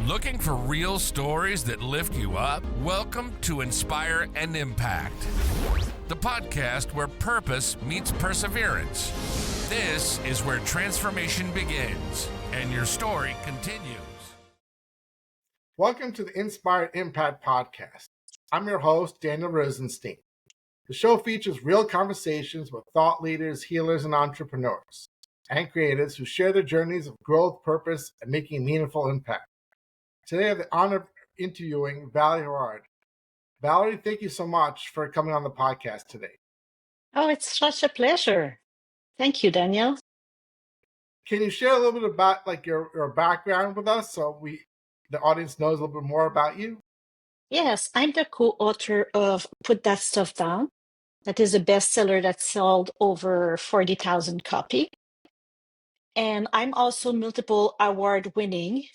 Looking for real stories that lift you up? Welcome to Inspire and Impact, the podcast where purpose meets perseverance. This is where transformation begins and your story continues. Welcome to the Inspire and Impact podcast. I'm your host, Daniel Rosenstein. The show features real conversations with thought leaders, healers, and entrepreneurs, and creatives who share their journeys of growth, purpose, and making meaningful impact. Today I have the honor of interviewing Valérie Huard. Valérie, thank you so much for coming on the podcast today. Oh, it's such a pleasure. Thank you, Daniel. Can you share a little bit about your background with us so the audience knows a little bit more about you? Yes, I'm the co-author of Put That Stuff Down. That is a bestseller that sold over 40,000 copies. And I'm also multiple award winning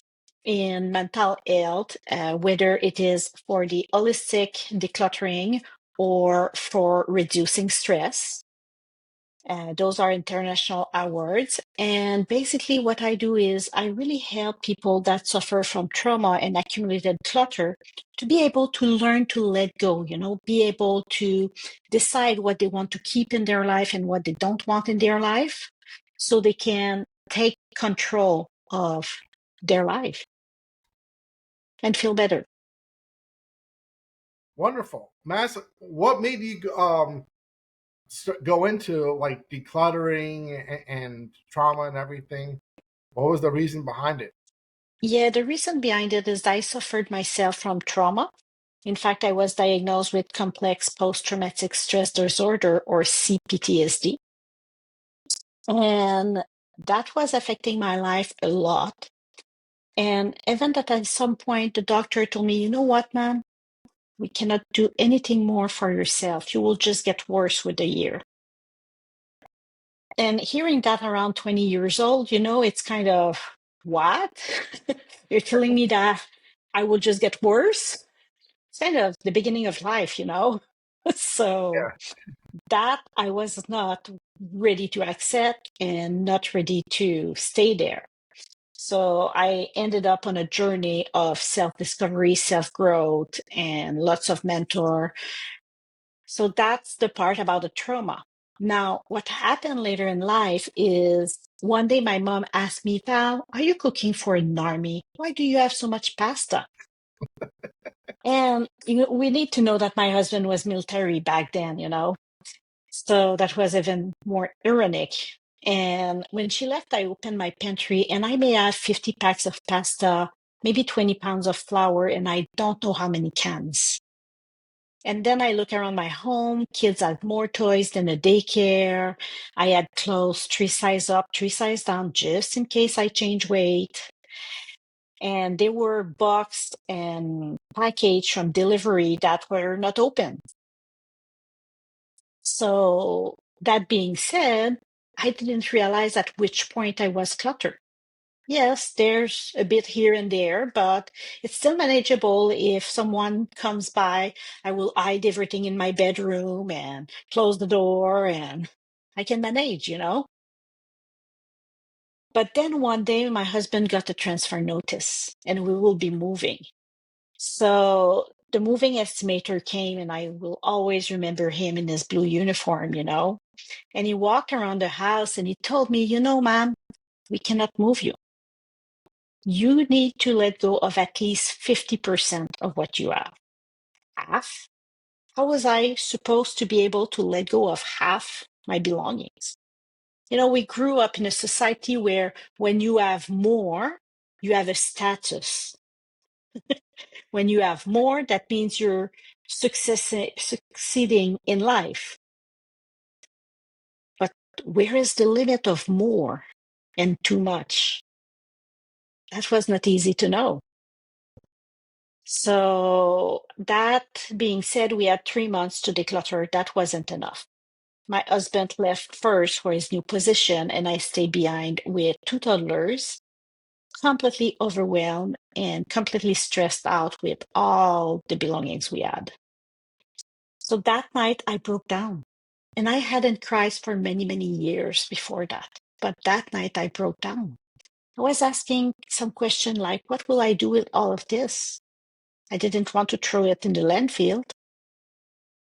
in mental health, whether it is for the holistic decluttering or for reducing stress. Those are international awards. And basically, what I do is I really help people that suffer from trauma and accumulated clutter to be able to learn to let go, be able to decide what they want to keep in their life and what they don't want in their life so they can take control of their life and feel better. Wonderful. Mass, what made you go into like decluttering and trauma and everything? What was the reason behind it? Yeah, the reason behind it is I suffered myself from trauma. In fact, I was diagnosed with complex post-traumatic stress disorder, or CPTSD. And that was affecting my life a lot. And even that at some point, the doctor told me, you know what, man? We cannot do anything more for yourself. You will just get worse with the year. And hearing that around 20 years old, it's kind of, what? You're telling me that I will just get worse? It's kind of the beginning of life, So that I was not ready to accept and not ready to stay there. So I ended up on a journey of self-discovery, self-growth, and lots of mentor. So that's the part about the trauma. Now, what happened later in life is one day my mom asked me, Val, are you cooking for an army? Why do you have so much pasta? And we need to know that my husband was military back then, So that was even more ironic. And when she left, I opened my pantry and I may have 50 packs of pasta, maybe 20 pounds of flour, and I don't know how many cans. And then I look around my home. Kids had more toys than a daycare. I had clothes 3 size up, 3 size down, just in case I change weight. And they were boxed and packaged from delivery that were not open. So that being said, I didn't realize at which point I was cluttered. Yes, there's a bit here and there, but it's still manageable. If someone comes by, I will hide everything in my bedroom and close the door, and I can manage. But then one day, my husband got a transfer notice, and we will be moving. So the moving estimator came, and I will always remember him in his blue uniform, And he walked around the house and he told me, ma'am, we cannot move you. You need to let go of at least 50% of what you have. Half? How was I supposed to be able to let go of half my belongings? We grew up in a society where when you have more, you have a status. When you have more, that means you're succeeding in life. But where is the limit of more and too much? That was not easy to know. So that being said, we had 3 months to declutter. That wasn't enough. My husband left first for his new position, and I stayed behind with 2 toddlers, completely overwhelmed and completely stressed out with all the belongings we had. So that night I broke down, and I hadn't cried for many, many years before that. But that night I broke down. I was asking some question like, what will I do with all of this? I didn't want to throw it in the landfill.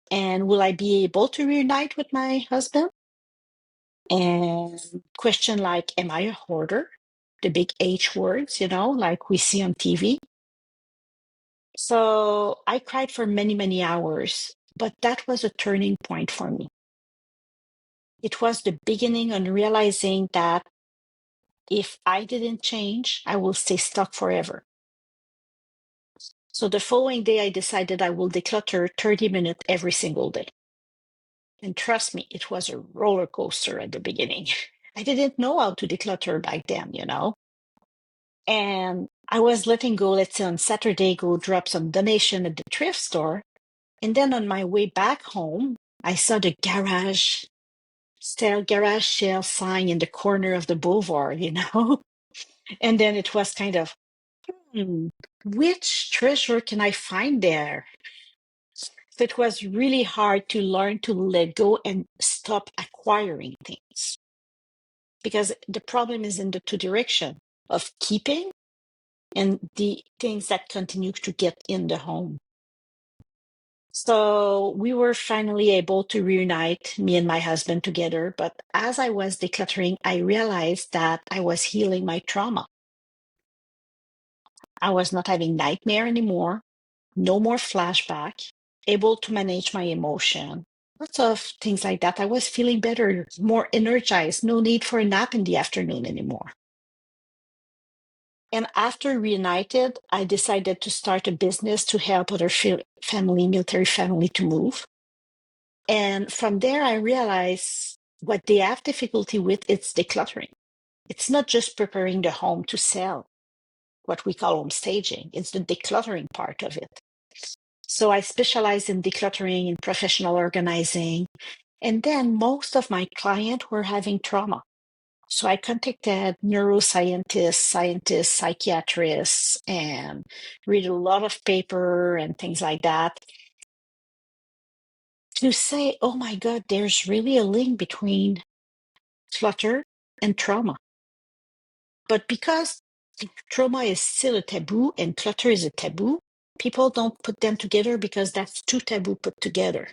And will I be able to reunite with my husband? And question like, am I a hoarder? The big H words, like we see on TV. So I cried for many, many hours, but that was a turning point for me. It was the beginning on realizing that if I didn't change, I will stay stuck forever. So the following day, I decided I will declutter 30 minutes every single day. And trust me, it was a roller coaster at the beginning. I didn't know how to declutter back then, And I was letting go, let's say on Saturday, go drop some donation at the thrift store. And then on my way back home, I saw the garage sale sign in the corner of the boulevard, And then it was kind of, which treasure can I find there? So it was really hard to learn to let go and stop acquiring things. Because the problem is in the two direction of keeping and the things that continue to get in the home. So we were finally able to reunite, me and my husband together. But as I was decluttering, I realized that I was healing my trauma. I was not having nightmare anymore, no more flashback, able to manage my emotion, lots of things like that. I was feeling better, more energized, no need for a nap in the afternoon anymore. And after reunited, I decided to start a business to help other military family to move. And from there, I realized what they have difficulty with is decluttering. It's not just preparing the home to sell, what we call home staging. It's the decluttering part of it. So I specialize in decluttering, in professional organizing. And then most of my clients were having trauma. So I contacted neuroscientists, scientists, psychiatrists, and read a lot of paper and things like that to say, oh my God, there's really a link between clutter and trauma. But because trauma is still a taboo and clutter is a taboo, people don't put them together because that's too taboo put together.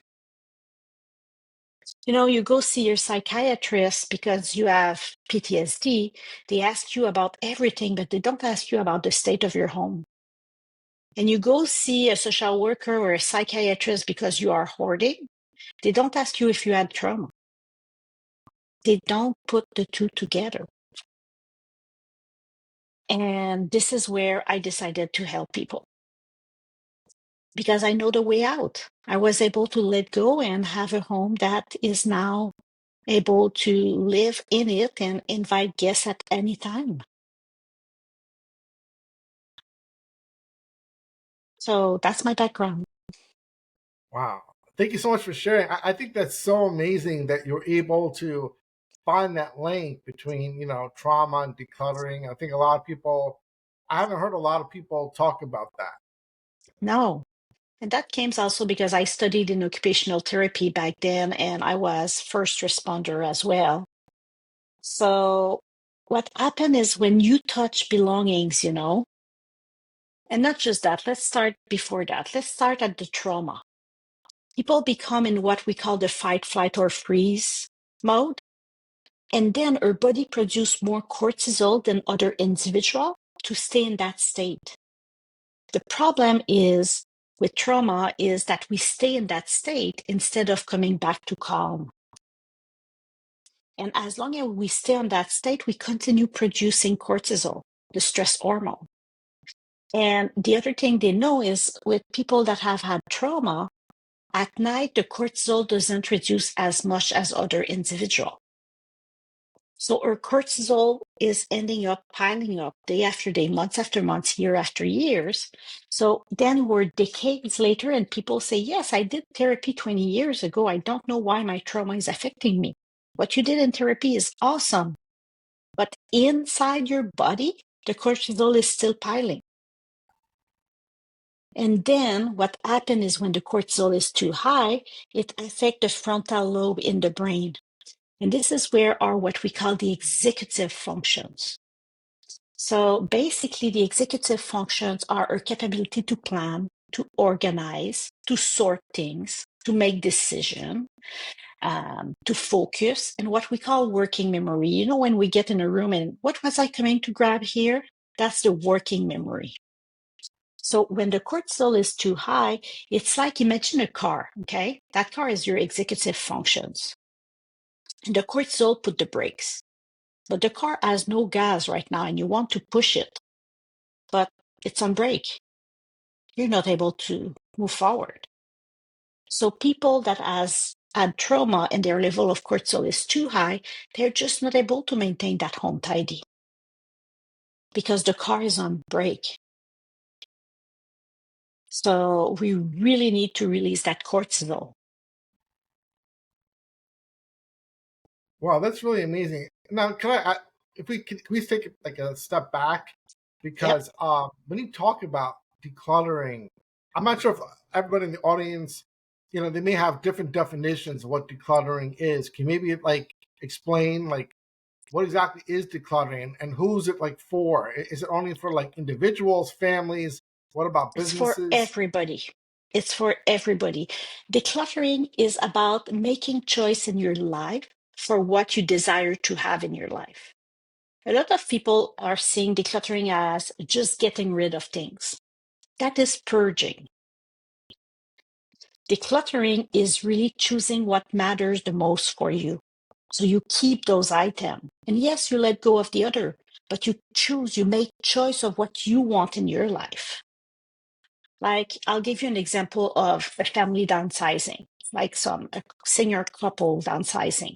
You go see your psychiatrist because you have PTSD. They ask you about everything, but they don't ask you about the state of your home. And you go see a social worker or a psychiatrist because you are hoarding. They don't ask you if you had trauma. They don't put the two together. And this is where I decided to help people because I know the way out. I was able to let go and have a home that is now able to live in it and invite guests at any time. So that's my background. Wow. Thank you so much for sharing. I think that's so amazing that you're able to find that link between, trauma and decluttering. I think I haven't heard a lot of people talk about that. No. And that came also because I studied in occupational therapy back then, and I was first responder as well. So what happened is when you touch belongings, and not just that, let's start before that. Let's start at the trauma. People become in what we call the fight, flight, or freeze mode. And then our body produces more cortisol than other individuals to stay in that state. The problem is with trauma is that we stay in that state instead of coming back to calm. And as long as we stay in that state, we continue producing cortisol, the stress hormone. And the other thing they know is with people that have had trauma, at night, the cortisol doesn't reduce as much as other individuals. So our cortisol is ending up piling up day after day, months after months, year after years. So then we're decades later and people say, yes, I did therapy 20 years ago. I don't know why my trauma is affecting me. What you did in therapy is awesome. But inside your body, the cortisol is still piling. And then what happens is when the cortisol is too high, it affects the frontal lobe in the brain. And this is where are what we call the executive functions. So basically, the executive functions are our capability to plan, to organize, to sort things, to make decisions, to focus, and what we call working memory. You know, when we get in a room and what was I coming to grab here? That's the working memory. So when the cortisol is too high, it's like imagine a car, okay? That car is your executive functions. And the cortisol put the brakes. But the car has no gas right now and you want to push it, but it's on brake. You're not able to move forward. So people that has had trauma and their level of cortisol is too high, they're just not able to maintain that home tidy because the car is on brake. So we really need to release that cortisol. Wow, that's really amazing. Now, if can we take like a step back? Yep. Because when you talk about decluttering, I'm not sure if everybody in the audience, they may have different definitions of what decluttering is. Can you maybe like explain like what exactly is decluttering and who's it like for? Is it only for like individuals, families? What about It's for businesses? everybody. It's for everybody. Decluttering is about making choice in your life for what you desire to have in your life. A lot of people are seeing decluttering as just getting rid of things. That is purging. Decluttering is really choosing what matters the most for you. So you keep those items. And yes, you let go of the other, but you choose, you make choice of what you want in your life. Like, I'll give you an example of a family downsizing, like a senior couple downsizing.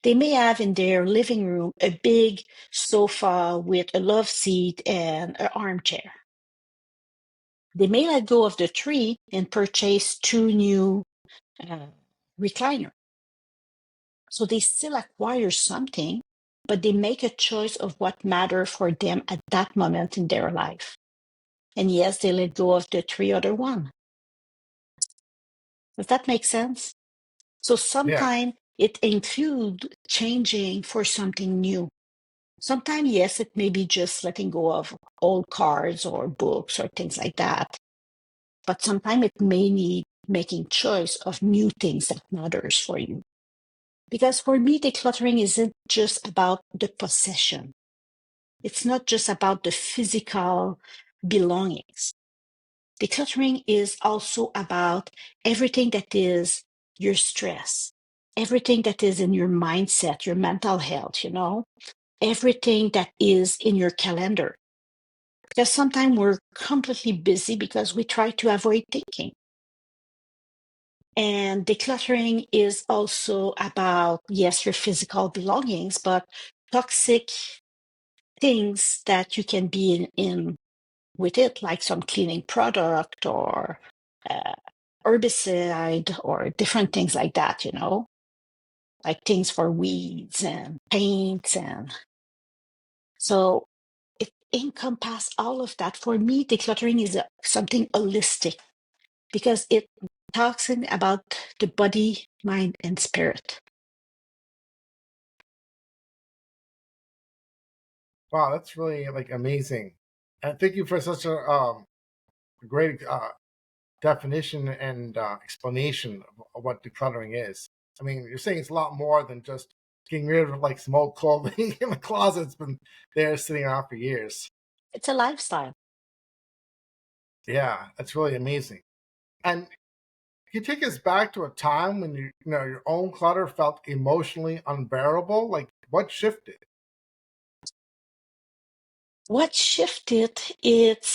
They may have in their living room a big sofa with a love seat and an armchair. They may let go of the tree and purchase two new recliners. So they still acquire something, but they make a choice of what matters for them at that moment in their life. And yes, they let go of the three other one. Does that make sense? So Yeah. sometimes it includes changing for something new. Sometimes, yes, it may be just letting go of old cards or books or things like that. But sometimes it may need making choice of new things that matters for you. Because for me, decluttering isn't just about the possession. It's not just about the physical belongings. Decluttering is also about everything that is your stress, everything that is in your mindset, your mental health, everything that is in your calendar. Because sometimes we're completely busy because we try to avoid thinking. And decluttering is also about, yes, your physical belongings, but toxic things that you can be in with it, like some cleaning product or uh, herbicide or different things like that, like things for weeds and paints. And so it encompasses all of that. For me, decluttering is something holistic because it talks about the body, mind, and spirit. Wow, that's really like amazing. And thank you for such a great definition and explanation of what decluttering is. I mean, you're saying it's a lot more than just getting rid of like some old clothing in the closet that's been there sitting around for years. It's a lifestyle. Yeah, that's really amazing. And can you take us back to a time when your own clutter felt emotionally unbearable? Like what shifted? What shifted, it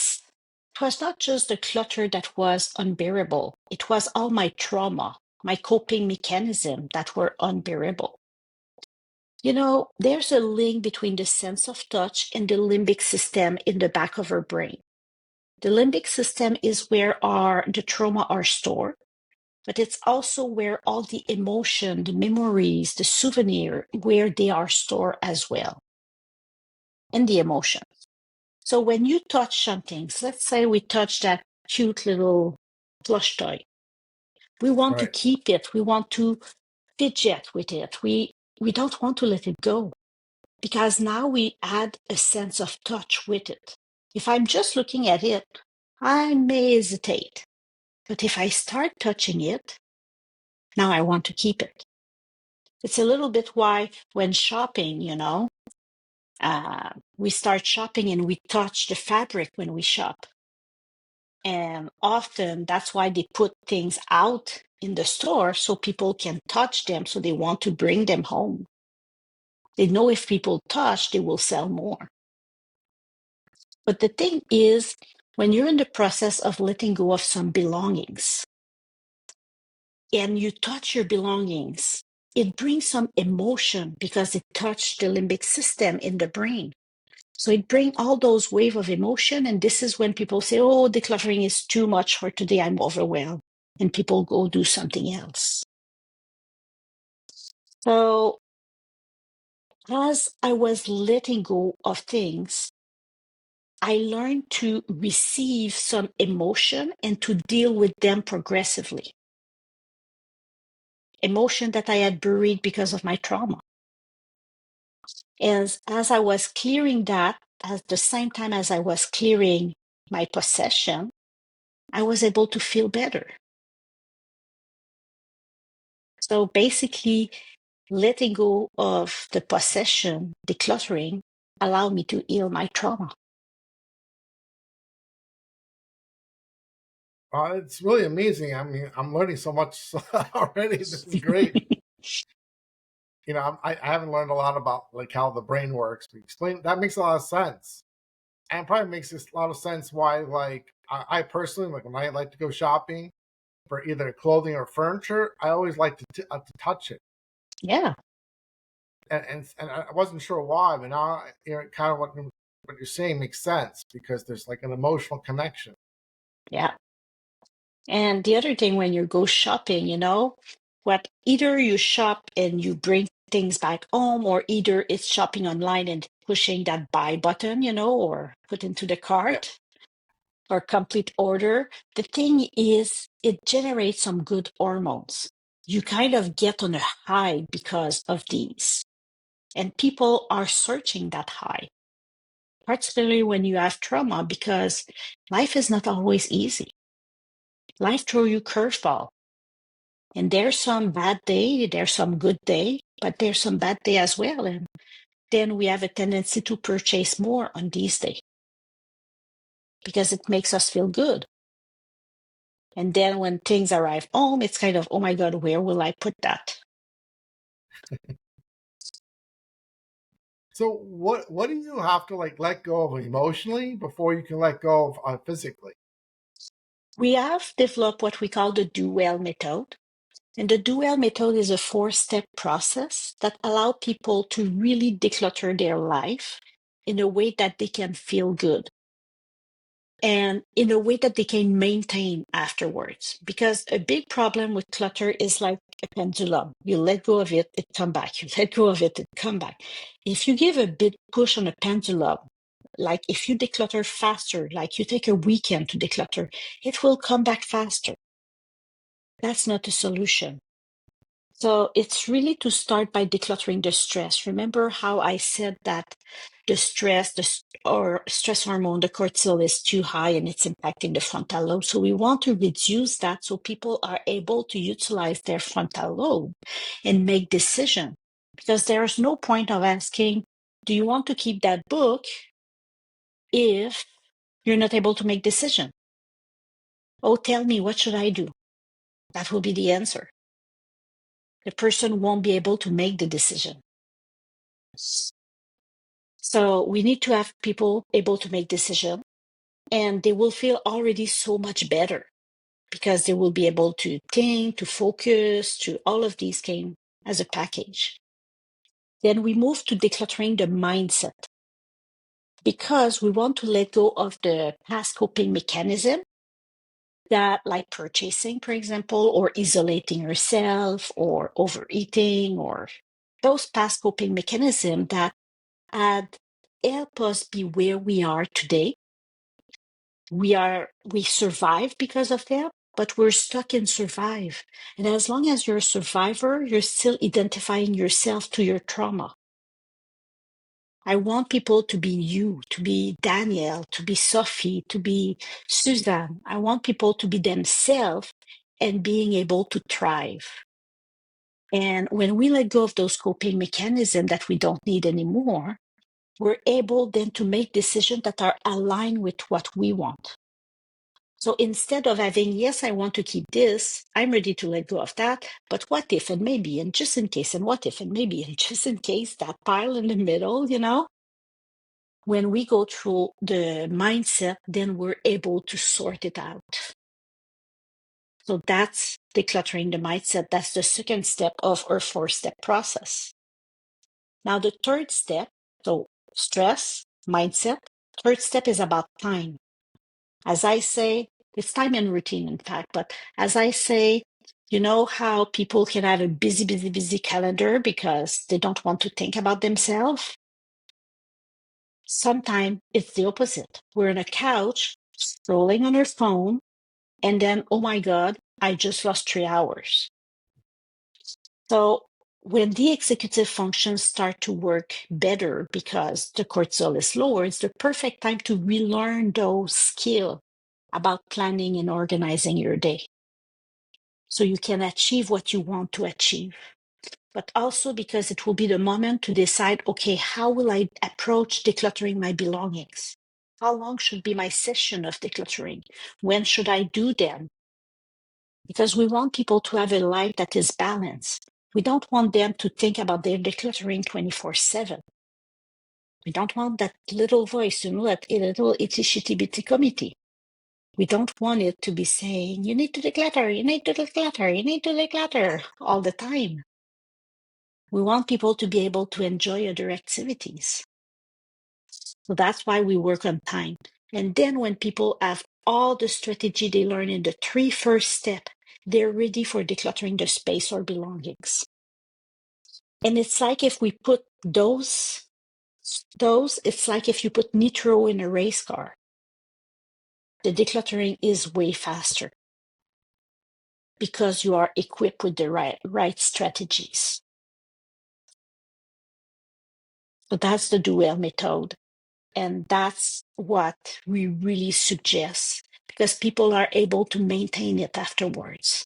was not just the clutter that was unbearable. It was all my trauma, my coping mechanism that were unbearable. There's a link between the sense of touch and the limbic system in the back of our brain. The limbic system is where the trauma are stored, but it's also where all the emotion, the memories, the souvenir, where they are stored as well, and the emotion. So when you touch something, so let's say we touch that cute little plush toy, we want to Right. keep it. We want to fidget with it. We don't want to let it go. because now we add a sense of touch with it. If I'm just looking at it, I may hesitate. But if I start touching it, now I want to keep it. It's a little bit why when shopping, we start shopping and we touch the fabric when we shop. And often that's why they put things out in the store so people can touch them, so they want to bring them home. They know if people touch, they will sell more. But the thing is, when you're in the process of letting go of some belongings and you touch your belongings, it brings some emotion because it touched the limbic system in the brain. So it brings all those waves of emotion. And this is when people say, oh, decluttering is too much for today. I'm overwhelmed. And people go do something else. So as I was letting go of things, I learned to receive some emotion and to deal with them progressively. Emotion that I had buried because of my trauma. And as I was clearing that, at the same time as I was clearing my possession, I was able to feel better. So basically, letting go of the possession, decluttering, allowed me to heal my trauma. It's really amazing. I mean, I'm learning so much already. This is great. I haven't learned a lot about like how the brain works. But explain that makes a lot of sense, and probably makes a lot of sense why, like, I personally, like, when I like to go shopping for either clothing or furniture, I always like to touch it. Yeah. And I wasn't sure why, but now kind of what you're saying makes sense because there's like an emotional connection. Yeah. And the other thing when you go shopping, what either you shop and you bring things back home, or either it's shopping online and pushing that buy button, or put into the cart or complete order. The thing is, it generates some good hormones. You kind of get on a high because of these. And people are searching that high, particularly when you have trauma, because life is not always easy. Life throws you curveball. And there's some bad day, there's some good day, but there's some bad day as well. And then we have a tendency to purchase more on these days because it makes us feel good. And then when things arrive home, it's kind of, oh my God, where will I put that? So what do you have to like let go of emotionally before you can let go of physically? We have developed what we call the DoWell method. And the DoWell method is a 4-step process that allows people to really declutter their life in a way that they can feel good and in a way that they can maintain afterwards. Because a big problem with clutter is like a pendulum. You let go of it, it come back. You let go of it, it come back. If you give a big push on a pendulum, like if you declutter faster, like you take a weekend to declutter, it will come back faster. That's not a solution. So it's really to start by decluttering the stress. Remember how I said that the stress or stress hormone, the cortisol, is too high and it's impacting the frontal lobe. So we want to reduce that so people are able to utilize their frontal lobe and make decisions. Because there's no point of asking, do you want to keep that book if you're not able to make decision? Oh, tell me, what should I do? That will be the answer. The person won't be able to make the decision. So we need to have people able to make decisions, and they will feel already so much better because they will be able to think, to focus, to all of these came as a package. Then we move to decluttering the mindset because we want to let go of the past coping mechanism that, like purchasing, for example, or isolating yourself or overeating, or those past coping mechanisms that had helped us be where we are today. We survive because of them, but we're stuck in survive. And as long as you're a survivor, you're still identifying yourself to your trauma. I want people to be you, to be Daniel, to be Sophie, to be Suzanne. I want people to be themselves and being able to thrive. And when we let go of those coping mechanisms that we don't need anymore, we're able then to make decisions that are aligned with what we want. So instead of having, yes, I want to keep this, I'm ready to let go of that, but what if and maybe and just in case and what if and maybe and just in case, that pile in the middle, you know? When we go through the mindset, then we're able to sort it out. So that's decluttering the mindset. That's the second step of our 4-step process. Now, the third step, so stress, mindset, third step is about time. As I say, it's time and routine, in fact, but as I say, you know how people can have a busy, busy, busy calendar because they don't want to think about themselves? Sometimes it's the opposite. We're on a couch, scrolling on our phone, and then, oh my God, I just lost 3 hours. So when the executive functions start to work better because the cortisol is lower, it's the perfect time to relearn those skills about planning and organizing your day so you can achieve what you want to achieve. But also because it will be the moment to decide, okay, how will I approach decluttering my belongings? How long should be my session of decluttering? When should I do them? Because we want people to have a life that is balanced. We don't want them to think about their decluttering 24/7. We don't want that little voice, that little itty shitty bitty committee. We don't want it to be saying, you need to declutter, you need to declutter, you need to declutter all the time. We want people to be able to enjoy other activities. So that's why we work on time. And then when people have all the strategy they learn in the 3 first steps, they're ready for decluttering the space or belongings. And it's like if we put those, it's like if you put nitro in a race car. The decluttering is way faster because you are equipped with the right strategies. So that's the DoWell method. And that's what we really suggest because people are able to maintain it afterwards.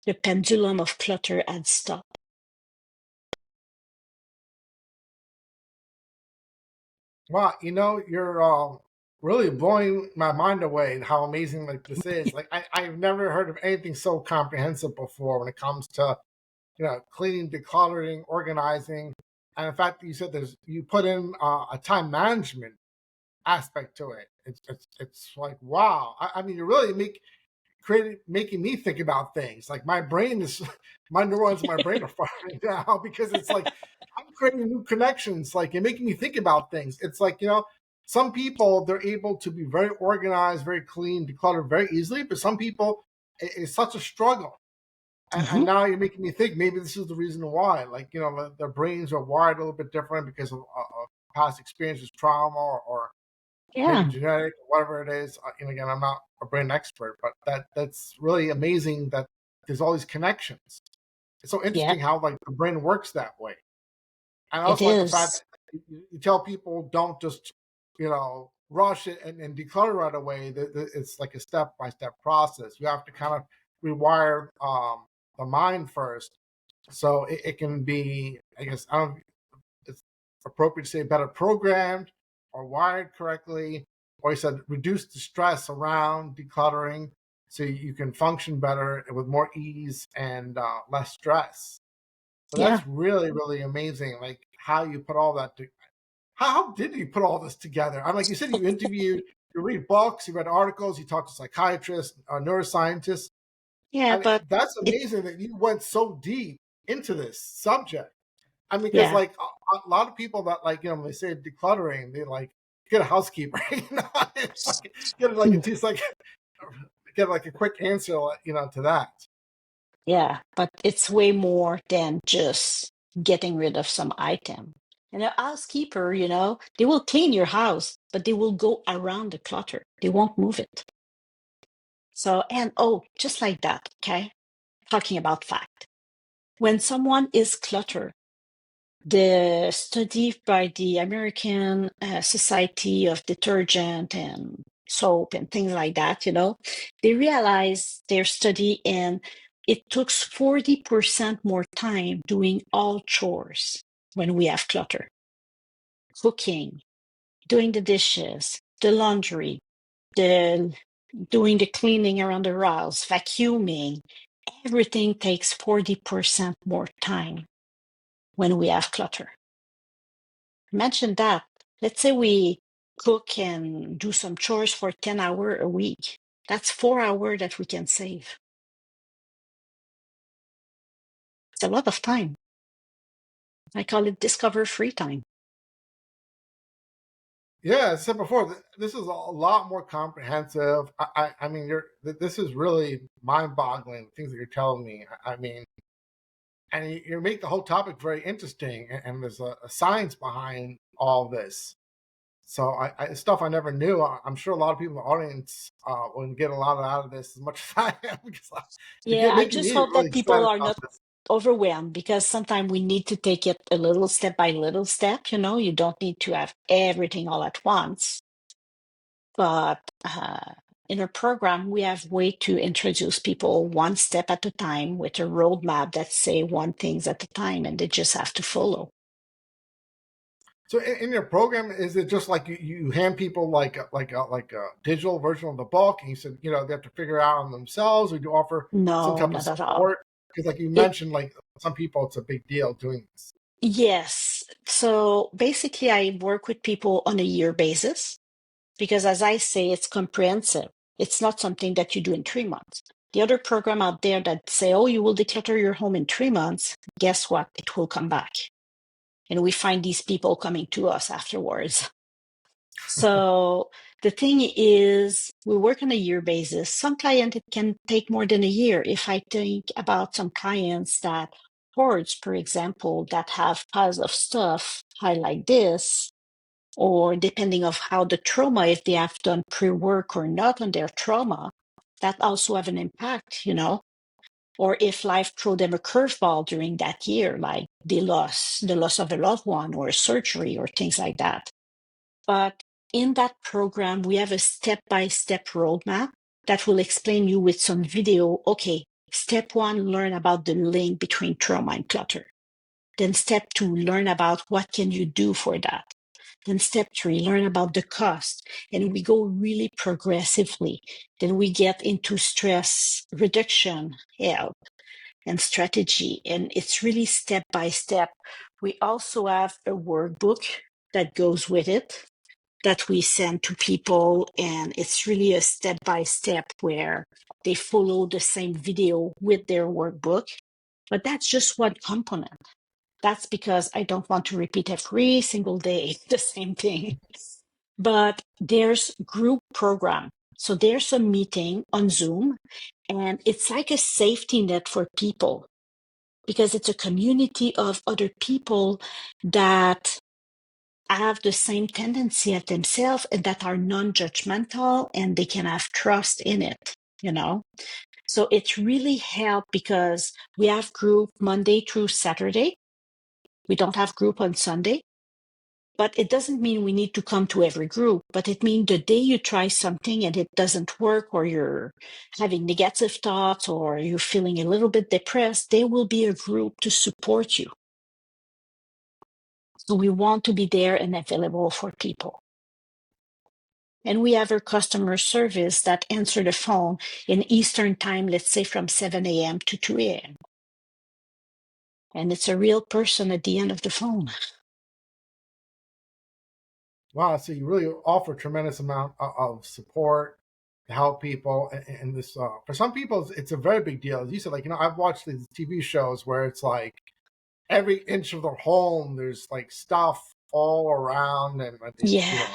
The pendulum of clutter had stopped. Wow, you're really blowing my mind away and how amazing this is. Like I've never heard of anything so comprehensive before when it comes to cleaning, decluttering, organizing. And in fact, you said you put in a time management aspect to it. It's like wow. I mean, you really making me think about things. Like my brain is, my neurons in my brain are firing now because it's like I'm creating new connections. Like you're making me think about things. It's like some people they're able to be very organized, very clean, declutter very easily, but some people it's such a struggle. And now you're making me think maybe this is the reason why. Like their brains are wired a little bit different because of past experiences, trauma, or maybe Yeah, genetic, whatever it is. And again, I'm not a brain expert, but that's really amazing that there's all these connections. It's so yeah, interesting how like the brain works that way. And I it also like the fact is. that you tell people don't just rush it and declutter right away. It's like a step-by-step process. You have to kind of rewire the mind first, so it can be. I guess I don't. It's appropriate to say better programmed or wired correctly, or you said reduce the stress around decluttering, so you can function better with more ease and less stress. So Yeah, that's really, really amazing. Like how you put all that how did you put all this together? I'm like you said, you interviewed, you read books, you read articles, you talked to psychiatrists, neuroscientists. yeah, I mean, but that's it, amazing that you went so deep into this subject. I mean, because yeah, like a lot of people that like when they say decluttering, they like get a housekeeper, it's like, get like mm, it's like get like a quick answer, to that. yeah, but it's way more than just getting rid of some item. And a housekeeper, they will clean your house, but they will go around the clutter. They won't move it. So, and oh, just like that, okay? Talking about fact. When someone is cluttered, The study by the American Society of Detergent and Soap and things like that, they realized their study, and it took 40% more time doing all chores when we have clutter. Cooking, doing the dishes, the laundry, the doing the cleaning around the house, vacuuming, everything takes 40% more time when we have clutter. Imagine that. Let's say we cook and do some chores for 10 hours a week. That's 4 hours that we can save. It's a lot of time. I call it discover free time. Yeah, as I said before, this is a lot more comprehensive. I mean, this is really mind-boggling, things that you're telling me. I mean, and you make the whole topic very interesting, and there's a science behind all this. So stuff I never knew. I'm sure a lot of people in the audience will get a lot out of this, as much as I am, because Yeah, I making just me hope really that people excited are about not this. overwhelmed, because sometimes we need to take it a little step by little step. You don't need to have everything all at once. But in a program, we have way to introduce people one step at a time with a roadmap that say one things at a time, and they just have to follow. So in your program, is it just like you hand people like a digital version of the book, and you said they have to figure it out on themselves, or do you offer some No, type of not at all. support? Because like you It mentioned, like some people, it's a big deal doing this. Yes. So basically, I work with people on a year basis because, as I say, it's comprehensive. It's not something that you do in 3 months. The other program out there that say, oh, you will declutter your home in 3 months, guess what? It will come back. And we find these people coming to us afterwards. So the thing is, we work on a year basis. Some clients, it can take more than a year. If I think about some clients that hoards, for example, that have piles of stuff high like this, or depending of how the trauma, if they have done pre-work or not on their trauma, that also have an impact. Or if life throw them a curveball during that year, like the loss of a loved one or surgery or things like that. But in that program, we have a step-by-step roadmap that will explain you with some video. Okay, step 1, learn about the link between trauma and clutter. Then step 2, learn about what can you do for that. Then step 3, learn about the cost. And we go really progressively. Then we get into stress reduction, health, and strategy. And it's really step by step. We also have a workbook that goes with it that we send to people, and it's really a step by step where they follow the same video with their workbook. But that's just one component. That's because I don't want to repeat every single day the same thing. But there's group program. So there's a meeting on Zoom, and it's like a safety net for people because it's a community of other people that have the same tendency as themselves and that are non-judgmental, and they can have trust in it. So it's really helped because we have group Monday through Saturday. We don't have group on Sunday. But it doesn't mean we need to come to every group, but it means the day you try something and it doesn't work, or you're having negative thoughts, or you're feeling a little bit depressed, there will be a group to support you. So we want to be there and available for people. And we have our customer service that answer the phone in Eastern time, let's say from 7 a.m. to 2 a.m. And it's a real person at the end of the phone. Wow, so you really offer a tremendous amount of support to help people, and this for some people it's a very big deal. As you said, like I've watched these TV shows where it's like every inch of their home there's like stuff all around, and Yeah,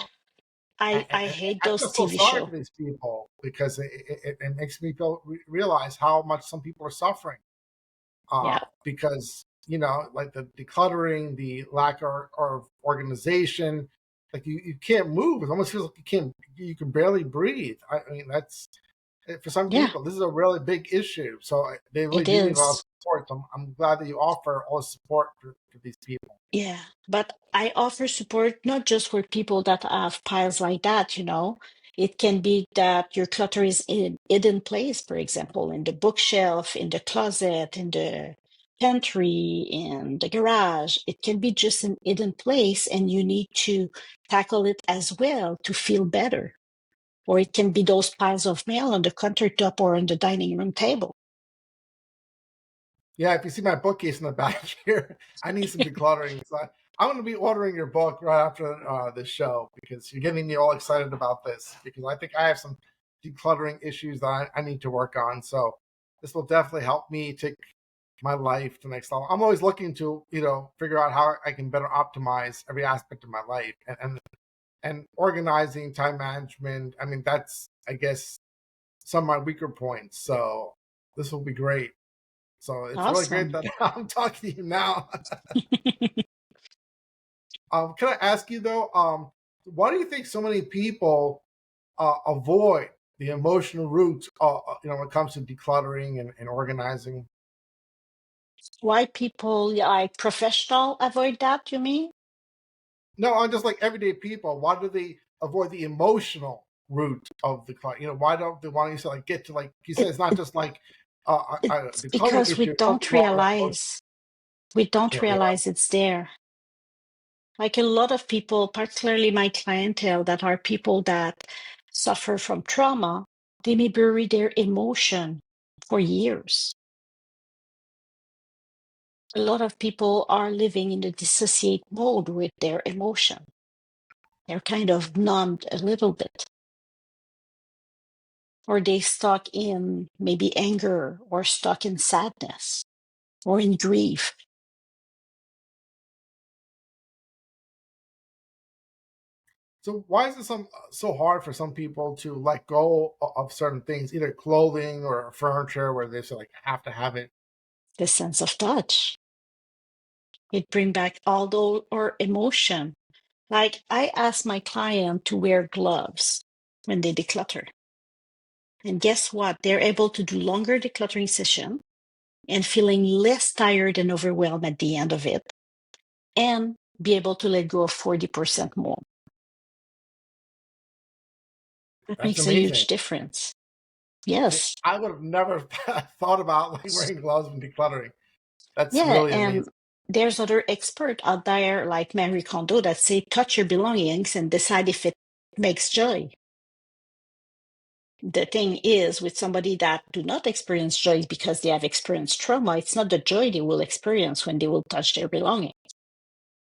I and hate I those feel so TV sorry shows. for these people because it makes me realize how much some people are suffering Yeah, because like the decluttering, the lack of organization, like you can't move. It almost feels like you can barely breathe. I mean, that's For some Yeah, people, this is a really big issue. So they really it do need a lot of is. support. So I'm glad that you offer all the support for these people. Yeah, but I offer support not just for people that have piles like that, you know. It can be that your clutter is in hidden place, for example, in the bookshelf, in the closet, in the pantry, in the garage. It can be just an hidden place, and you need to tackle it as well to feel better. Or it can be those piles of mail on the countertop or on the dining room table. Yeah, if you see my bookcase in the back here, I need some decluttering. So I'm going to be ordering your book right after this show because you're getting me all excited about this because I think I have some decluttering issues that I need to work on. So this will definitely help me take my life to the next level. I'm always looking to, figure out how I can better optimize every aspect of my life and organizing, time management. I mean, that's, I guess, some of my weaker points. So this will be great. So it's really great Awesome. that I'm talking to you now. Can I ask you though, why do you think so many people avoid the emotional route, when it comes to decluttering and organizing? Why people like professional avoid that, you mean? No, I'm just like everyday people. Why do they avoid the emotional route of the decluttering? Why don't they want to like get to like you said? It, It's not it just like a it's decluttering because issue. It's something wrong with emotion. we don't Yeah, realize it's there. Like a lot of people, particularly my clientele, that are people that suffer from trauma, they may bury their emotion for years. A lot of people are living in the dissociate mode with their emotion. They're kind of numbed a little bit, or they stuck in maybe anger or stuck in sadness or in grief. So why is it so hard for some people to let go of certain things, either clothing or furniture, where they say like have to have it? The sense of touch. It brings back all the or emotion. Like I ask my client to wear gloves when they declutter. And guess what? They're able to do longer decluttering session and feeling less tired and overwhelmed at the end of it and be able to let go of 40% more. That That's makes a amazing. huge difference. See, Yes. I would have never thought about like wearing gloves when decluttering. That's Yeah. really amazing. And there's other expert out there like Marie Kondo that say touch your belongings and decide if it makes joy. The thing is with somebody that do not experience joy because they have experienced trauma, it's not the joy they will experience when they will touch their belongings.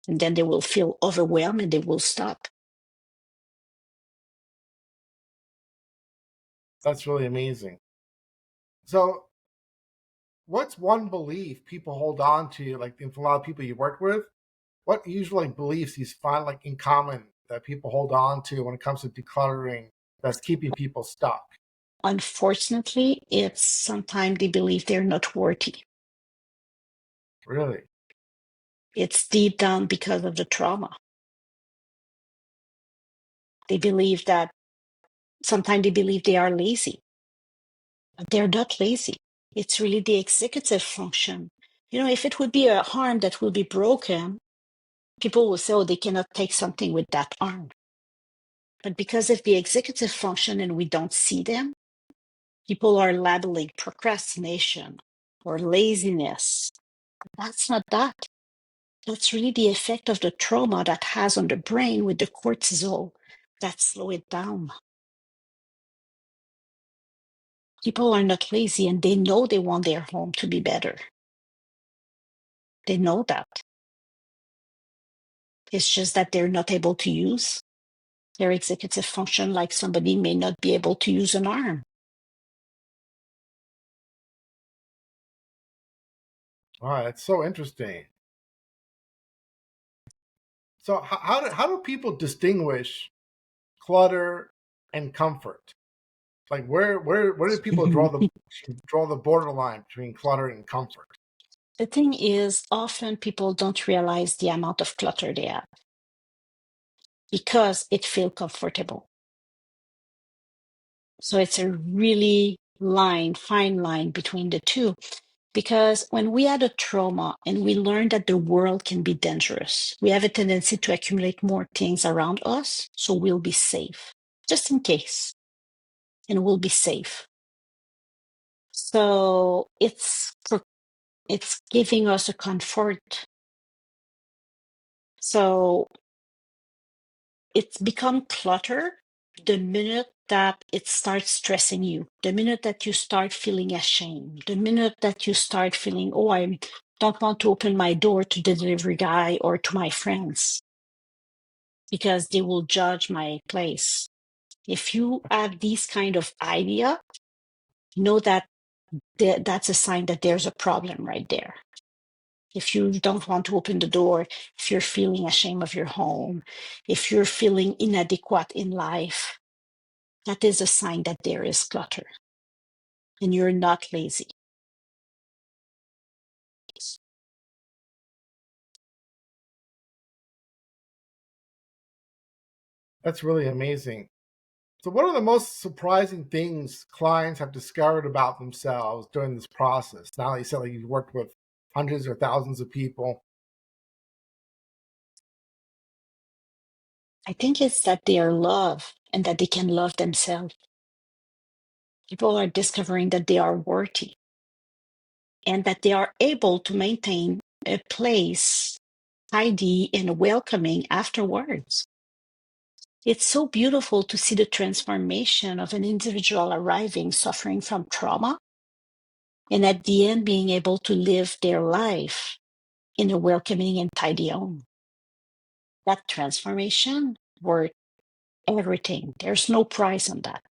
And then they will feel overwhelmed and they will stop. That's really amazing. So, what's one belief people hold on to, like for a lot of people you work with? What usually beliefs you find like in common that people hold on to when it comes to decluttering that's keeping people stuck? Unfortunately, it's sometimes they believe they're not worthy. Really? It's deep down because of the trauma. They believe that sometimes they believe they are lazy, but they're not lazy. It's really the executive function. You know, if it would be a arm that will be broken, people will say, oh, they cannot take something with that arm. But because of the executive function and we don't see them, people are labeling procrastination or laziness. That's not that. That's really the effect of the trauma that has on the brain with the cortisol that slow it down. People are not lazy and they know they want their home to be better. They know that. It's just that they're not able to use their executive function like somebody may not be able to use an arm. Wow, that's so interesting. So, how do people distinguish clutter and comfort? Like, where do people draw the borderline between clutter and comfort? The thing is, often people don't realize the amount of clutter they have because it feels comfortable. So it's a really fine line between the two. Because when we had a trauma and we learn that the world can be dangerous, we have a tendency to accumulate more things around us, so we'll be safe, just in case, and we'll be safe. So it's giving us a comfort. So it's become clutter the minute that it starts stressing you, the minute that you start feeling ashamed, the minute that you start feeling, oh, I don't want to open my door to the delivery guy or to my friends because they will judge my place. If you have these kind of idea, know that that's a sign that there's a problem right there. If you don't want to open the door, if you're feeling ashamed of your home, if you're feeling inadequate in life, that is a sign that there is clutter and you're not lazy. That's really amazing. So, what are the most surprising things clients have discovered about themselves during this process? Now that you said like you've worked with hundreds or thousands of people. I think it's that they are loved and that they can love themselves. People are discovering that they are worthy and that they are able to maintain a place tidy and welcoming afterwards. It's so beautiful to see the transformation of an individual arriving suffering from trauma and at the end being able to live their life in a welcoming and tidy home. That transformation worth everything. There's no price on that.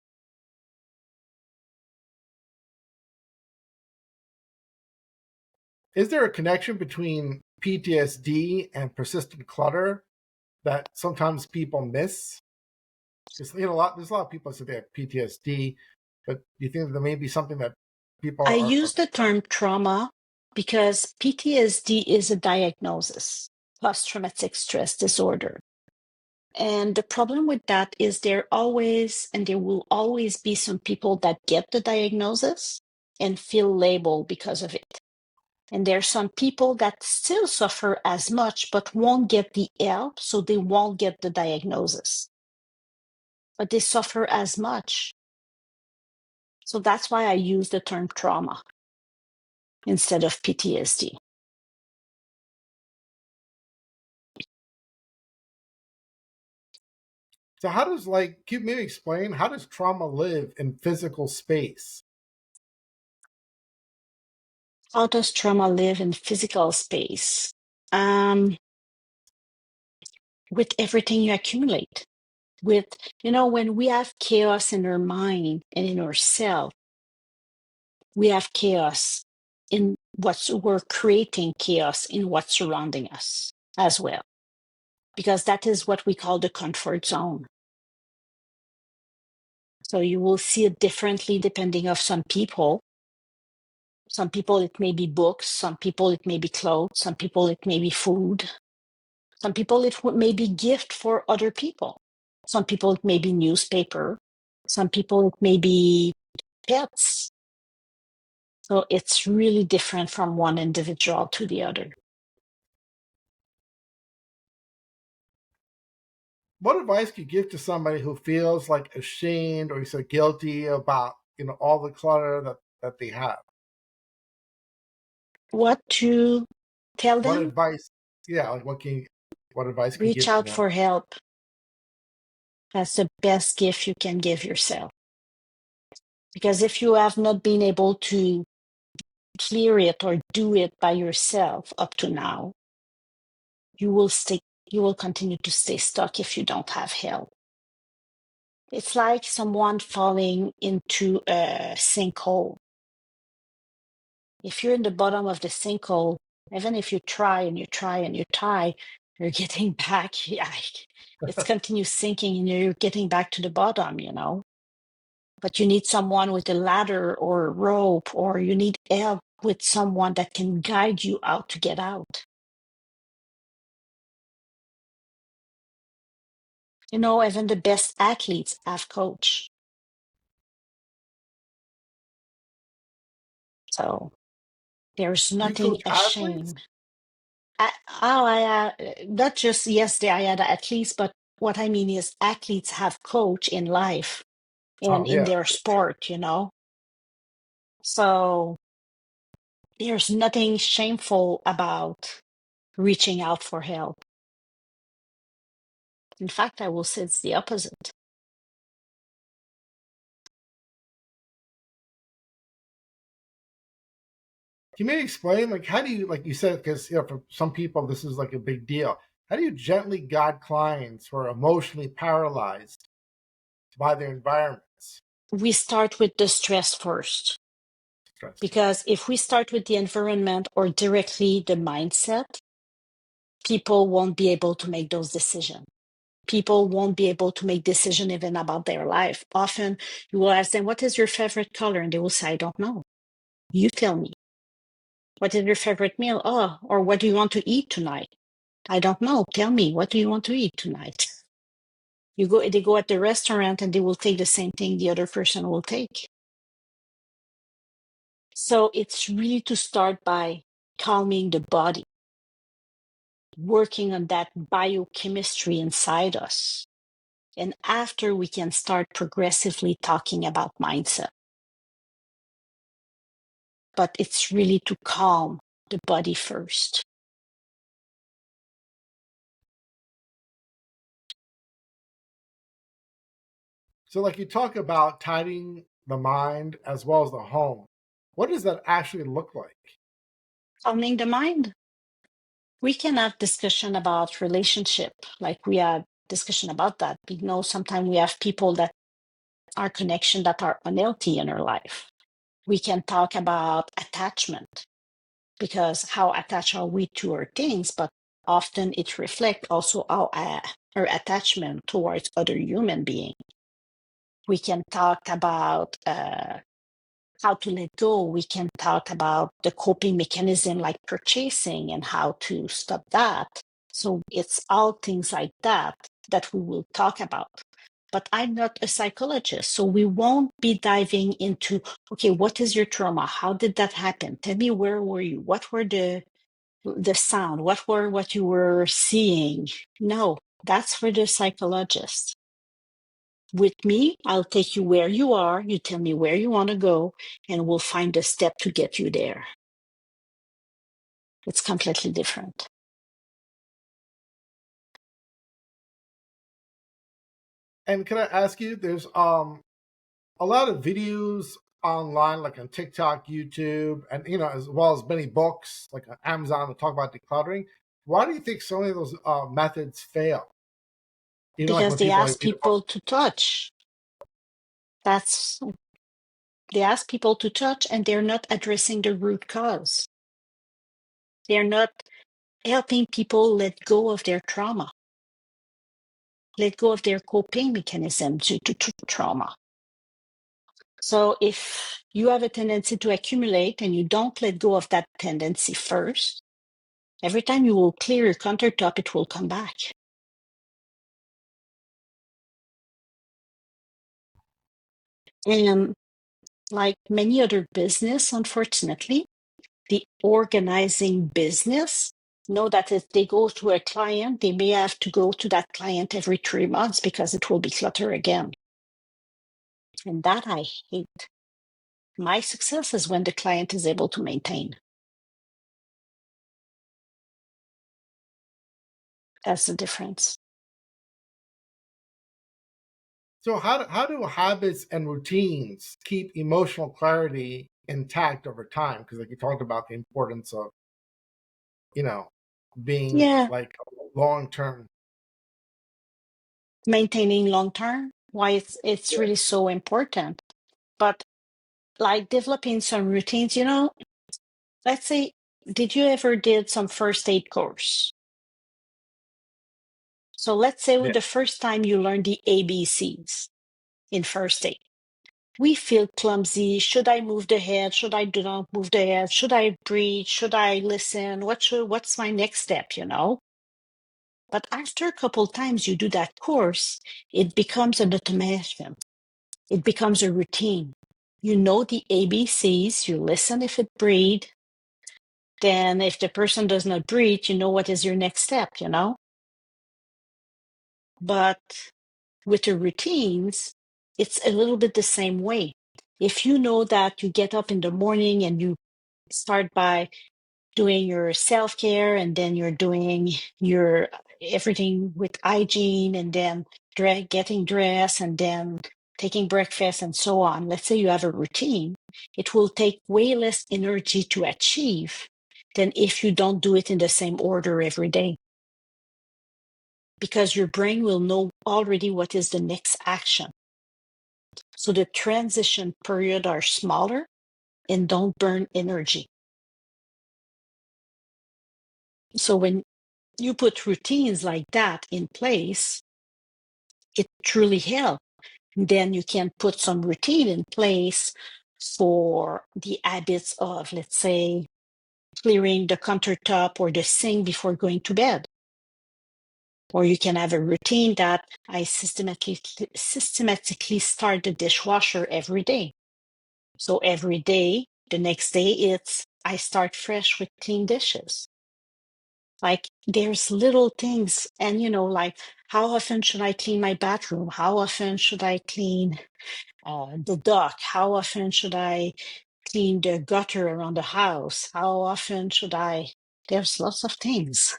Is there a connection between PTSD and persistent clutter that sometimes people miss? Because there's a lot of people that say they have PTSD, but do you think that there may be something that people I are use the term trauma because PTSD is a diagnosis, post-traumatic stress disorder. And the problem with that is there will always be some people that get the diagnosis and feel labeled because of it. And there are some people that still suffer as much, but won't get the help, so they won't get the diagnosis. But they suffer as much. So that's why I use the term trauma instead of PTSD. so how does can you maybe explain how does trauma live in physical space? How does trauma live in physical space? With everything you accumulate. When we have chaos in our mind and in ourself, we have chaos we're creating chaos in what's surrounding us as well, because that is what we call the comfort zone. So you will see it differently depending of some people. Some people, it may be books. Some people, it may be clothes. Some people, it may be food. Some people, it may be gift for other people. Some people, it may be newspaper. Some people, it may be pets. So it's really different from one individual to the other. What advice could you give to somebody who feels like ashamed or so guilty about all the clutter that they have? What to tell What them? advice? Yeah, what advice can you Reach give to out them? for help. That's the best gift you can give yourself. Because if you have not been able to clear it or do it by yourself up to now, you will continue to stay stuck if you don't have help. It's like someone falling into a sinkhole. If you're in the bottom of the sinkhole, even if you try and you try and you try, you're getting back. Yeah, it's continues sinking and you're getting back to the bottom. But you need someone with a ladder or a rope, or you need help with someone that can guide you out to get out. Even the best athletes have coach. So there's Do you nothing coach a athletes? shame. Not just yesterday I had athletes, but what I mean is athletes have coach in life Oh and in yeah. their sport, So there's nothing shameful about reaching out for help. In fact, I will say it's the opposite. Can you maybe explain, like, how do you, like you said, because for some people this is like a big deal. How do you gently guide clients who are emotionally paralyzed by their environments? We start with the stress first, Stress. because if we start with the environment or directly the mindset, people won't be able to make those decisions. People won't be able to make decisions even about their life. Often you will ask them, what is your favorite color? And they will say, I don't know. You tell me. What is your favorite meal? Oh, or what do you want to eat tonight? I don't know. Tell me, what do you want to eat tonight? They go at the restaurant and they will take the same thing the other person will take. So it's really to start by calming the body, working on that biochemistry inside us. And after we can start progressively talking about mindset. But it's really to calm the body first. So, like, you talk about tidying the mind as well as the home. What does that actually look like? Calming the mind. We can have discussion about relationship, like we had discussion about that. Sometimes we have people that are connection that are unhealthy in our life. We can talk about attachment, because how attached are we to our things, but often it reflects also our attachment towards other human beings. We can talk about how to let go. We can talk about the coping mechanism like purchasing and how to stop that. So it's all things like that that we will talk about. But I'm not a psychologist, so we won't be diving into, okay, what is your trauma? How did that happen? Tell me, where were you? What were the sound? What you were seeing? No, that's for the psychologist. With me, I'll take you where you are. You tell me where you want to go, and we'll find a step to get you there. It's completely different. And can I ask you, there's a lot of videos online, like on TikTok, YouTube, and as well as many books like on Amazon that talk about decluttering. Why do you think so many of those methods fail? Even like Because when they people ask people to touch. They ask people to touch, and they're not addressing the root cause. They're not helping people let go of their trauma, let go of their coping mechanism to trauma. So if you have a tendency to accumulate and you don't let go of that tendency first, every time you will clear your countertop, it will come back. And like many other business, unfortunately, the organizing business know that if they go to a client, they may have to go to that client every 3 months because it will be clutter again. And that I hate. My success is when the client is able to maintain. That's the difference. So how do habits and routines keep emotional clarity intact over time? Because like you talked about the importance of, you know, being Yeah, like long term. maintaining long term, why it's really so important. But like developing some routines, let's say, did you ever did some first aid course? So let's say Yeah. the first time you learned the ABCs in first aid, we feel clumsy. Should I move the head? Should I do not move the head? Should I breathe? Should I listen? What's my next step, But after a couple times you do that course, it becomes an automation. It becomes a routine. You know the ABCs, you listen if it breathe. Then if the person does not breathe, you know what is your next step, you know? But with the routines, it's a little bit the same way. If you know that you get up in the morning and you start by doing your self-care, and then you're doing your everything with hygiene, and then getting dressed, and then taking breakfast and so on. Let's say you have a routine, it will take way less energy to achieve than if you don't do it in the same order every day. Because your brain will know already what is the next action. So the transition period are smaller and don't burn energy. So when you put routines like that in place, it truly helps. Then you can put some routine in place for the habits of, let's say, clearing the countertop or the sink before going to bed. Or you can have a routine that I systematically start the dishwasher every day. So every day, the next day, I start fresh with clean dishes. Like there's little things, and like how often should I clean my bathroom? How often should I clean the dock? How often should I clean the gutter around the house? How often should I? There's lots of things.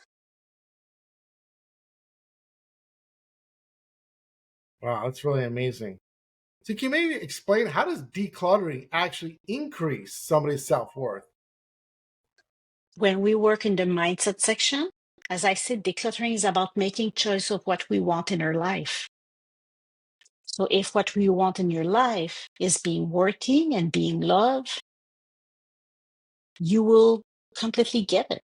Wow, that's really amazing. So can you maybe explain, how does decluttering actually increase somebody's self-worth? When we work in the mindset section, as I said, decluttering is about making choice of what we want in our life. So if what we want in your life is being worthy and being loved, you will completely get it.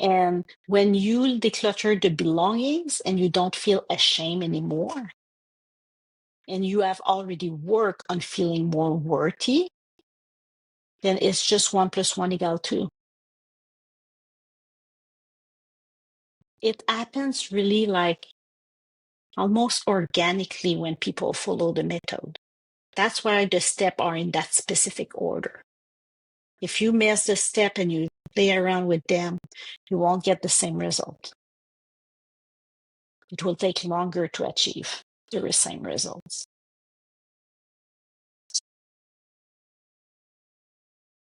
And when you declutter the belongings and you don't feel ashamed anymore, and you have already worked on feeling more worthy, then it's just 1 + 1 = 2. It happens really like almost organically when people follow the method. That's why the steps are in that specific order. If you miss the step and you play around with them, you won't get the same result. It will take longer to achieve the same results.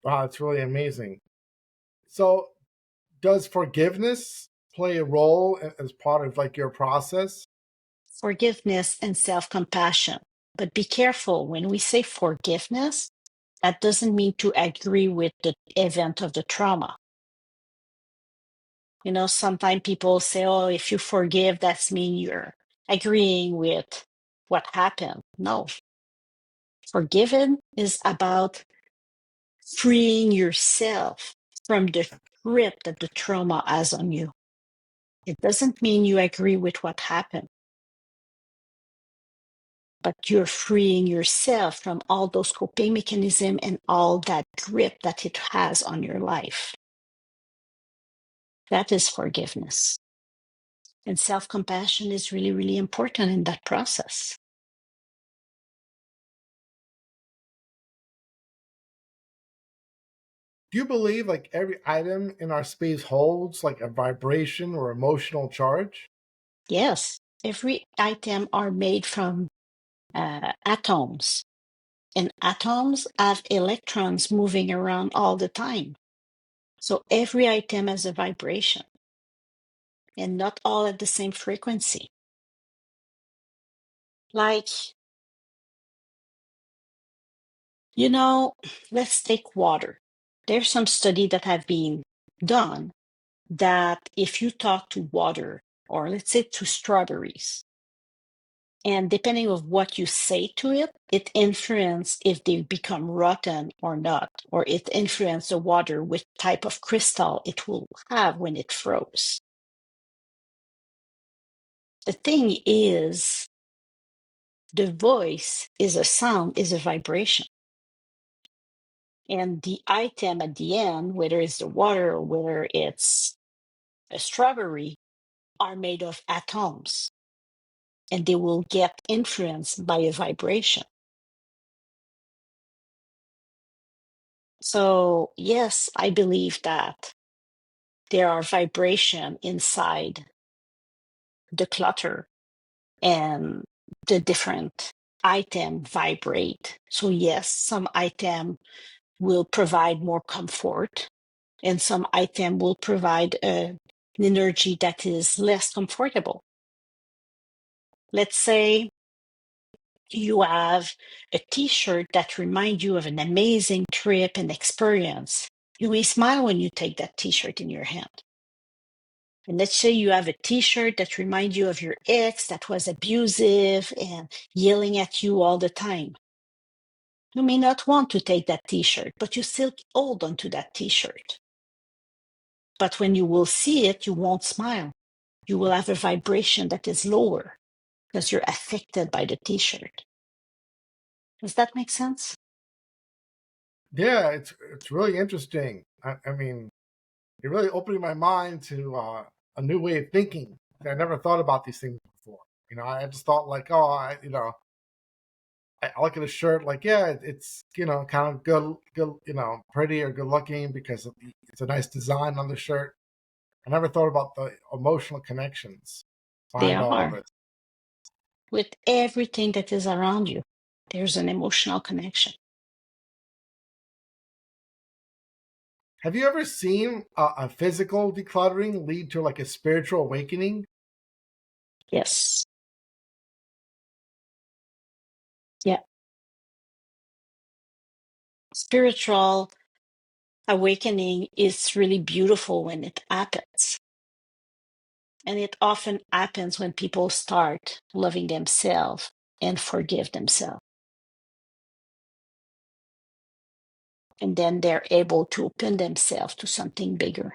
Wow, that's really amazing. So does forgiveness play a role as part of like your process? Forgiveness and self-compassion. But be careful, when we say forgiveness, that doesn't mean to agree with the event of the trauma. Sometimes people say, oh, if you forgive, that means you're agreeing with what happened. No. Forgiving is about freeing yourself from the grip that the trauma has on you. It doesn't mean you agree with what happened, but you're freeing yourself from all those coping mechanisms and all that grip that it has on your life. That is forgiveness. And self-compassion is really, really important in that process. Do you believe like every item in our space holds like a vibration or emotional charge? Yes, every item are made from atoms, and atoms have electrons moving around all the time. So every item has a vibration, and not all at the same frequency. Like, let's take water. There's some study that have been done that if you talk to water, or let's say to strawberries, and depending on what you say to it, it influences if they become rotten or not, or it influences the water, which type of crystal it will have when it froze. The thing is, the voice is a sound, is a vibration. And the item at the end, whether it's the water or whether it's a strawberry, are made of atoms. And they will get influenced by a vibration. So yes, I believe that there are vibration inside the clutter, and the different item vibrate. So yes, some item will provide more comfort, and some item will provide an energy that is less comfortable. Let's say you have a t-shirt that reminds you of an amazing trip and experience. You may smile when you take that t-shirt in your hand. And let's say you have a t-shirt that reminds you of your ex that was abusive and yelling at you all the time. You may not want to take that t-shirt, but you still hold on to that t-shirt. But when you will see it, you won't smile. You will have a vibration that is lower because you're affected by the t-shirt. Does that make sense? Yeah, it's really interesting. I mean, you're really opening my mind to a new way of thinking. I never thought about these things before. I just thought like, oh, I look at a shirt like, yeah, it's kind of good, pretty or good looking because it's a nice design on the shirt. I never thought about the emotional connections behind There all of are. it. With everything that is around you, there's an emotional connection. Have you ever seen a physical decluttering lead to like a spiritual awakening? Yes. Yeah. Spiritual awakening is really beautiful when it happens. And it often happens when people start loving themselves and forgive themselves. And then they're able to open themselves to something bigger.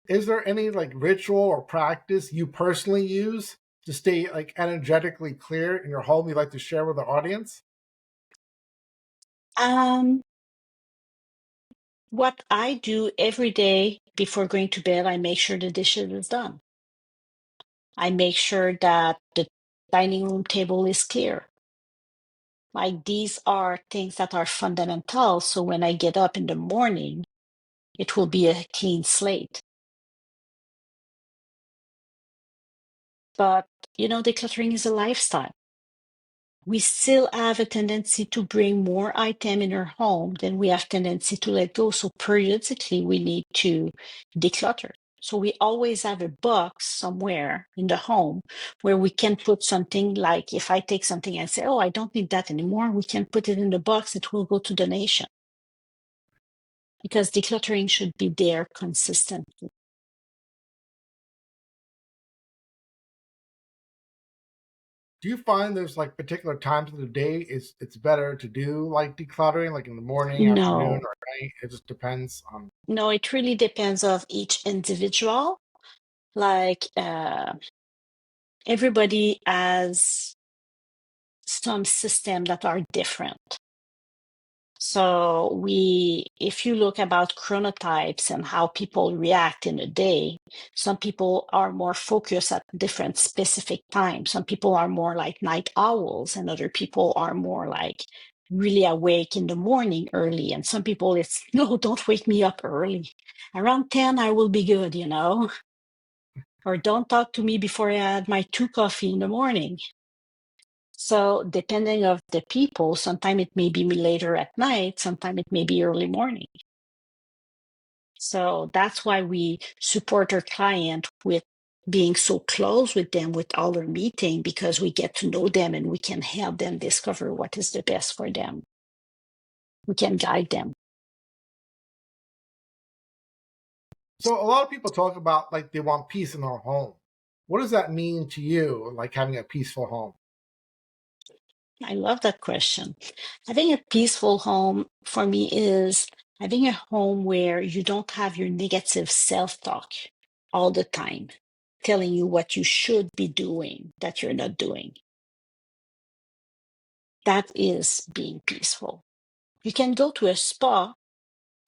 Is there any like ritual or practice you personally use to stay like energetically clear in your home you'd like to share with the audience? Um, what I do every day before going to bed, I make sure the dishes is done. I make sure that the dining room table is clear. Like these are things that are fundamental. So when I get up in the morning, it will be a clean slate. But, decluttering is a lifestyle. We still have a tendency to bring more item in our home than we have tendency to let go. So periodically we need to declutter. So we always have a box somewhere in the home where we can put something, like if I take something and say, oh, I don't need that anymore, we can put it in the box. It will go to donation, because decluttering should be there consistently. Do you find there's like particular times of the day it's better to do like decluttering, like in the morning, afternoon, No, or night? It just depends on. no, it really depends of each individual. Like everybody has some system that are different. So if you look about chronotypes and how people react in a day, some people are more focused at different specific times. Some people are more like night owls, and other people are more like really awake in the morning early. And some people it's, no, don't wake me up early. Around 10, I will be good, or don't talk to me before I had my 2 coffee in the morning. So depending of the people, sometimes it may be later at night, sometimes it may be early morning. So that's why we support our client with being so close with them with all our meeting, because we get to know them and we can help them discover what is the best for them. We can guide them. So a lot of people talk about like they want peace in their home. What does that mean to you, like having a peaceful home? I love that question. Having a peaceful home for me is having a home where you don't have your negative self-talk all the time, telling you what you should be doing that you're not doing. That is being peaceful. You can go to a spa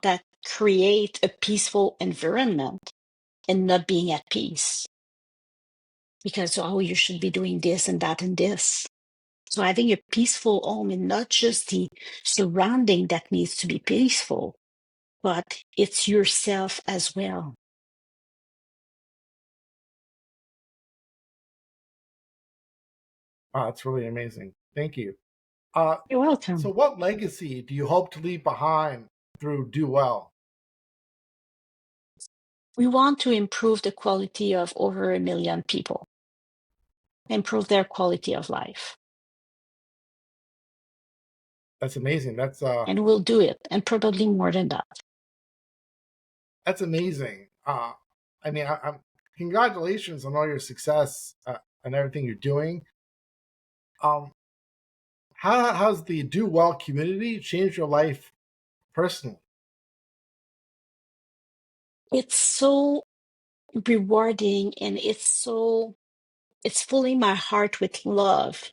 that create a peaceful environment and not being at peace because, oh, you should be doing this and that and this. So having a peaceful home and not just the surrounding that needs to be peaceful, but it's yourself as well. Wow, that's really amazing. Thank you. You're welcome. So what legacy do you hope to leave behind through DoWell? We want to improve the quality of over 1 million people, improve their quality of life. That's amazing. And we'll do it, and probably more than that. That's amazing. I mean, I'm congratulations on all your success and everything you're doing. How's the DoWell community changed your life personally? It's so rewarding, and it's filling my heart with love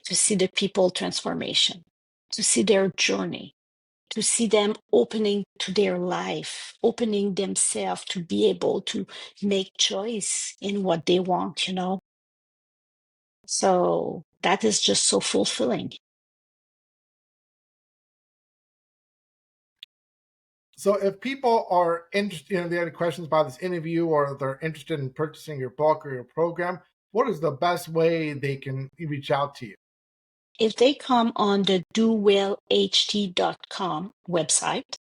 to see the people transformation, to see their journey, to see them opening to their life, opening themselves to be able to make choice in what they want, you know? So that is just so fulfilling. So if people are interested, they had questions about this interview or they're interested in purchasing your book or your program, what is the best way they can reach out to you? If they come on the DoWellHT.com website,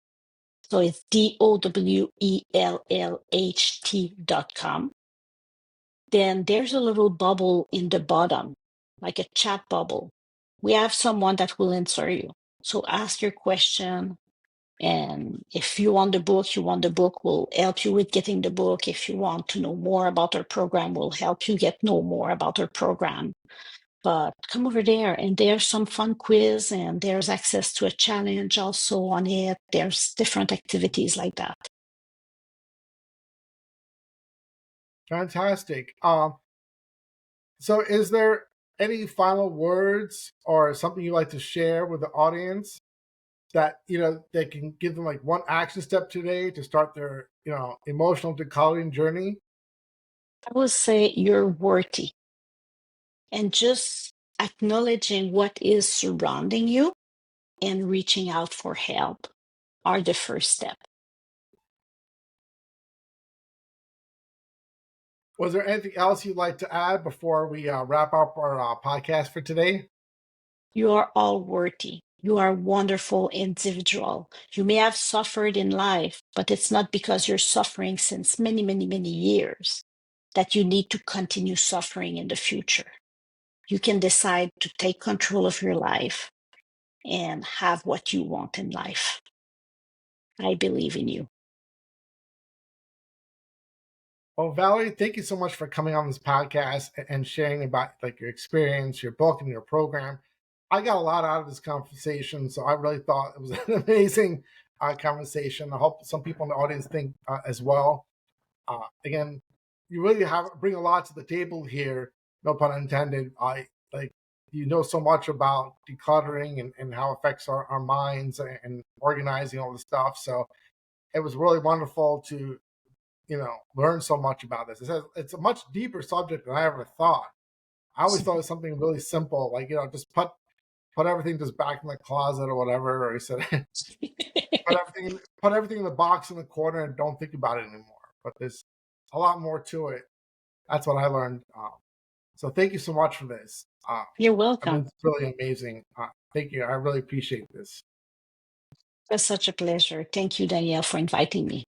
so it's DoWellHT.com, then there's a little bubble in the bottom, like a chat bubble. We have someone that will answer you. So ask your question. And if you want the book, we'll help you with getting the book. If you want to know more about our program, we'll help you know more about our program. But come over there, and there's some fun quiz, and there's access to a challenge also on it. There's different activities like that. Fantastic. So is there any final words or something you'd like to share with the audience that, they can give them like one action step today to start their, emotional decluttering journey? I will say you're worthy. And just acknowledging what is surrounding you and reaching out for help are the first step. Was there anything else you'd like to add before we wrap up our podcast for today? You are all worthy. You are a wonderful individual. You may have suffered in life, but it's not because you're suffering since many, many, many years that you need to continue suffering in the future. You can decide to take control of your life and have what you want in life. I believe in you. Well, Valerie, thank you so much for coming on this podcast and sharing about like your experience, your book, and your program. I got a lot out of this conversation, so I really thought it was an amazing conversation. I hope some people in the audience think as well. Again, you really bring a lot to the table here. No pun intended. You know so much about decluttering and how it affects our minds and organizing all the stuff. So it was really wonderful to learn so much about this. It's a much deeper subject than I ever thought. I always thought it was something really simple, like just put everything just back in the closet or whatever. Or he said, put everything in the box in the corner and don't think about it anymore. But there's a lot more to it. That's what I learned. So thank you so much for this. You're I welcome. mean, it's really amazing. Thank you. I really appreciate this. It was such a pleasure. Thank you, Danielle, for inviting me.